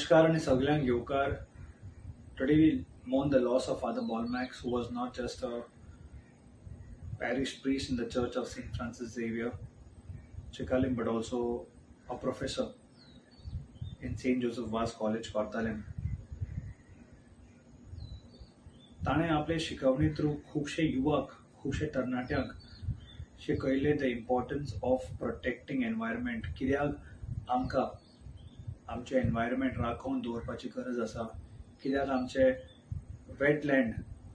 Namaskar and Saglang Yokar. Today we mourn the loss of Father Bolmax, who was not just a parish priest in the Church of St. Francis Xavier, Chikalim, but also a professor in St. Joseph Vaz College, Cortalim. ताणे आपले शिकवणी through खुबशे युवक खुबशे तरणाट्यांक शिकयले the importance of protecting environment. कित्याक आमकां आमचे एनवायरमेंट राखून दवरपाची गरज आसा, कित्याक आमचे वेटलँड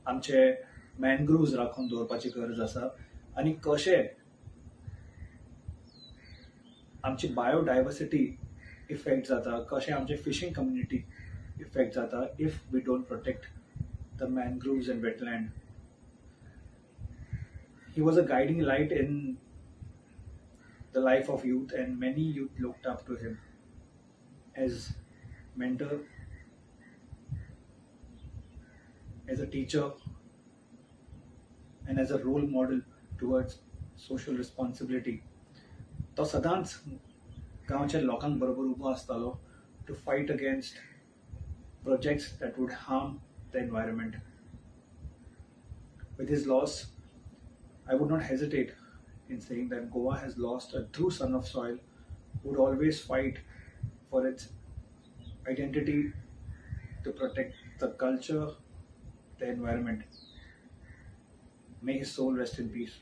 आमचे मॅनग्रुव्ज राखून दवरपाची गरज आसा, आनी कशें आमची बायोडायवर्सिटी इफेक्ट जाता, कशें आमचे फिशींग कम्युनिटी इफेक्ट जाता if we don't protect the mangroves and wetland. He was a guiding light in the life of youth, and many youth looked up to him as mentor, as a teacher, and as a role model towards social responsibility. तो सदांच गांवच्या लोकांक बरोबर उबो आसतालो to fight against projects that would harm the environment. With his loss, I would not hesitate in saying that Goa has lost a true son of soil who would always fight for its identity, to protect the culture, the environment. May his soul rest in peace.